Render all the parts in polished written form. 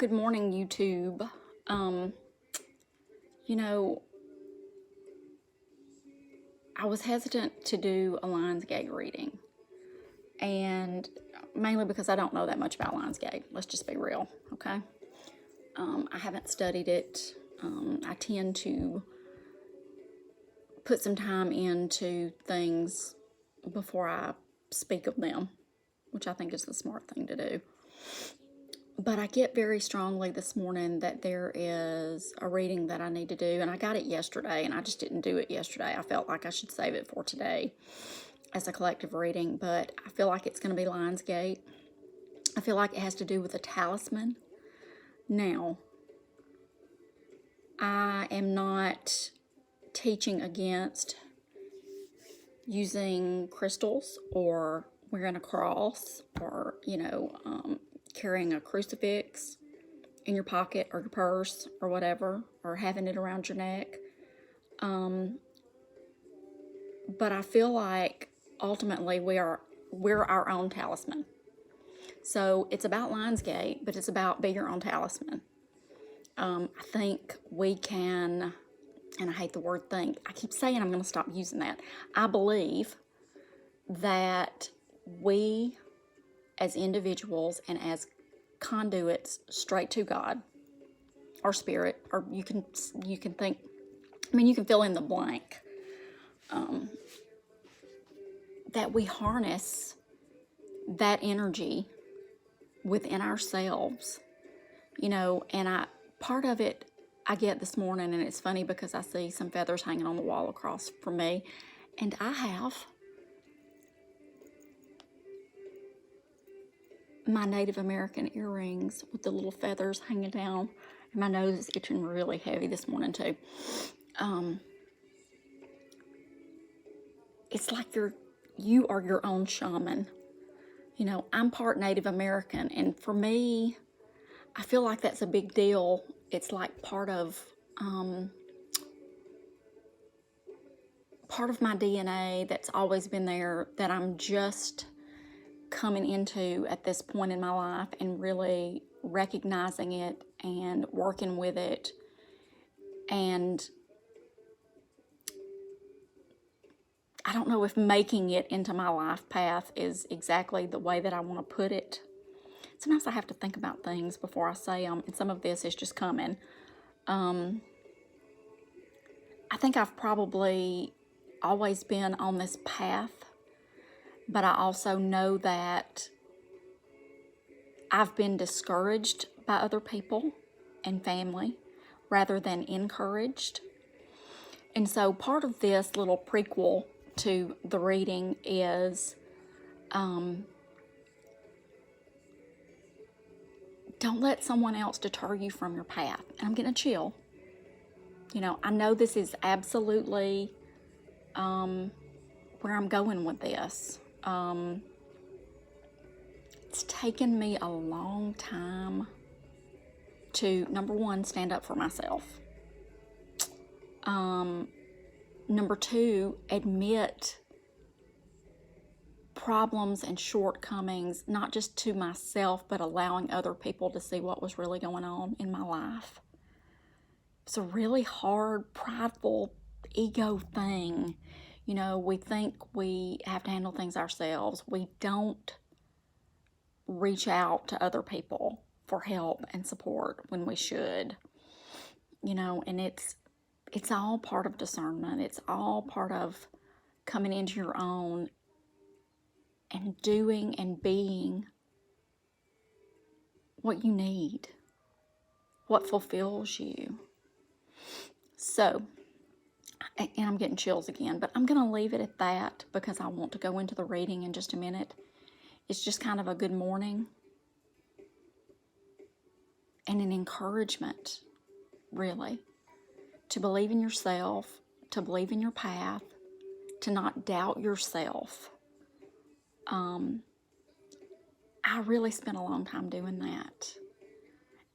Good morning, YouTube. Um, you know, I was hesitant to do a Lionsgate reading, and mainly because I don't know that much about Lionsgate. Let's just be real, okay? I haven't studied it. I tend to put some time into things before I speak of them, which I think is the smart thing to do. But I get very strongly this morning that there is a reading that I need to do, and I got it yesterday, and I just didn't do it yesterday. I felt like I should save it for today as a collective reading, but I feel like it's going to be Lionsgate. I feel like it has to do with a talisman. Now, I am not teaching against using crystals or wearing a cross or, carrying a crucifix in your pocket or your purse or whatever, or having it around your neck. But I feel like ultimately we're our own talisman. So it's about Lionsgate, but it's about be your own talisman. I think we can, and I hate the word think. I keep saying I'm going to stop using that. I believe that we as individuals and as conduits straight to God or spirit, or you can think, you can fill in the blank, that we harness that energy within ourselves, and part of it I get this morning, and it's funny because I see some feathers hanging on the wall across from me, and I have my Native American earrings with the little feathers hanging down, and my nose is itching really heavy this morning too. It's like you are your own shaman. I'm part Native American, and for me, I feel like that's a big deal. It's like part of my DNA that's always been there, that I'm just coming into at this point in my life and really recognizing it and working with it. And I don't know if making it into my life path is exactly the way that I want to put it. Sometimes I have to think about things before I say them, and some of this is just coming. I think I've probably always been on this path, but I also know that I've been discouraged by other people and family rather than encouraged. And so part of this little prequel to the reading is don't let someone else deter you from your path. And I'm getting a chill. I know this is absolutely where I'm going with this. It's taken me a long time to, number one, stand up for myself. Number two, admit problems and shortcomings, not just to myself, but allowing other people to see what was really going on in my life. It's a really hard, prideful, ego thing. We think we have to handle things ourselves. We don't reach out to other people for help and support when we should. And it's all part of discernment. It's all part of coming into your own and doing and being what you need, what fulfills you. So, and I'm getting chills again, but I'm going to leave it at that because I want to go into the reading in just a minute. It's just kind of a good morning and an encouragement, really, to believe in yourself, to believe in your path, to not doubt yourself. I really spent a long time doing that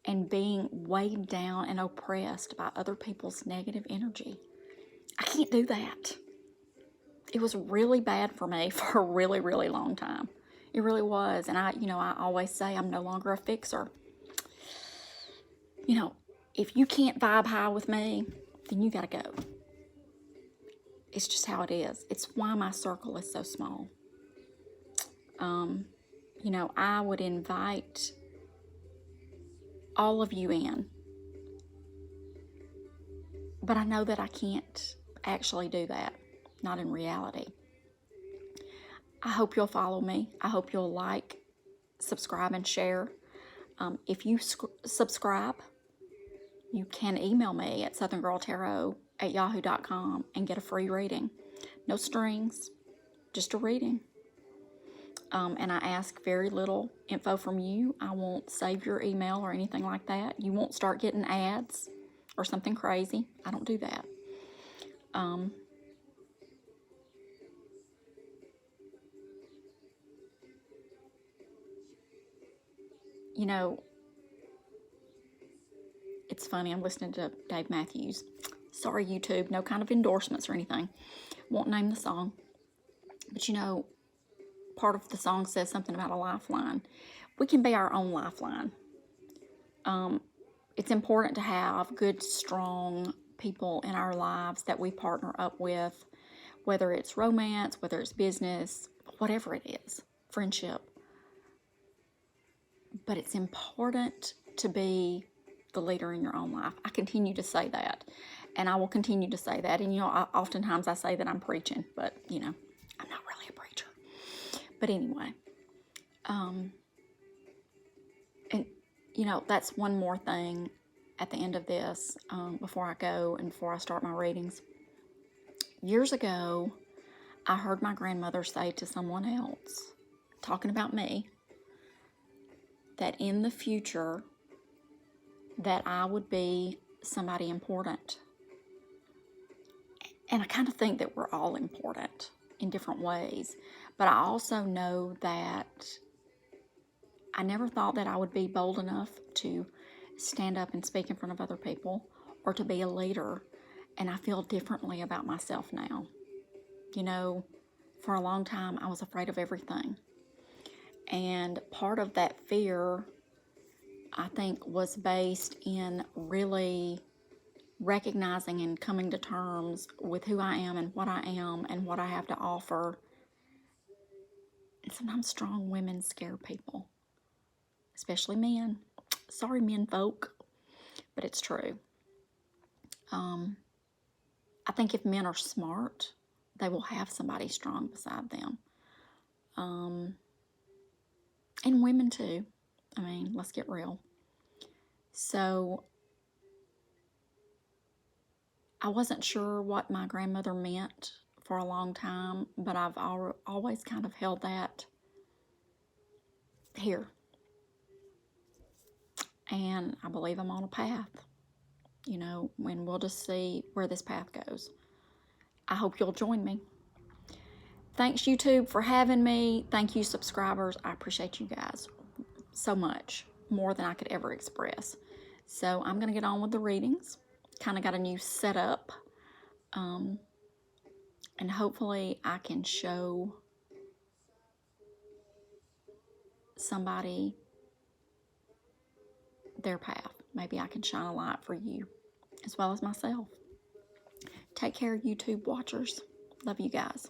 and being weighed down and oppressed by other people's negative energy. I can't do that. It was really bad for me for a really, really long time. It really was. And I always say I'm no longer a fixer. You know, if you can't vibe high with me, then you got to go. It's just how it is. It's why my circle is so small. You know, I would invite all of you in, but I know that I can't actually do that, not in reality. I hope you'll follow me. I hope you'll like, subscribe, and share. If you subscribe, you can email me at southerngirltarot@yahoo.com and get a free reading. No strings, just a reading. And I ask very little info from you. I won't save your email or anything like that. You won't start getting ads or something crazy. I don't do that. You know, it's funny. I'm listening to Dave Matthews. Sorry, YouTube. No kind of endorsements or anything. Won't name the song. But you know, part of the song says something about a lifeline. We can be our own lifeline. It's important to have good, strong people in our lives that we partner up with, whether it's romance, whether it's business, whatever it is, friendship. But it's important to be the leader in your own life. I continue to say that, and I will continue to say that. And, you know, oftentimes I say that I'm preaching, but, you know, I'm not really a preacher. But anyway, and, you know, that's one more thing at the end of this, before I go and before I start my readings. Years ago, I heard my grandmother say to someone else, talking about me, that in the future, that I would be somebody important. And I kind of think that we're all important in different ways. But I also know that I never thought that I would be bold enough to stand up and speak in front of other people or to be a leader. And I feel differently about myself now. You know, for a long time, I was afraid of everything. And part of that fear, I think, was based in really recognizing and coming to terms with who I am and what I have to offer. And sometimes strong women scare people, especially men. Sorry, men folk, but it's true. I think if men are smart, they will have somebody strong beside them. And women too. I mean, let's get real. So I wasn't sure what my grandmother meant for a long time, but I've always kind of held that here. And I believe I'm on a path, you know, and we'll just see where this path goes. I hope you'll join me. Thanks, YouTube, for having me. Thank you, subscribers. I appreciate you guys so much, more than I could ever express. So I'm going to get on with the readings. Kind of got a new setup. And hopefully I can show somebody their path. Maybe I can shine a light for you as well as myself. Take care, YouTube watchers. Love you guys.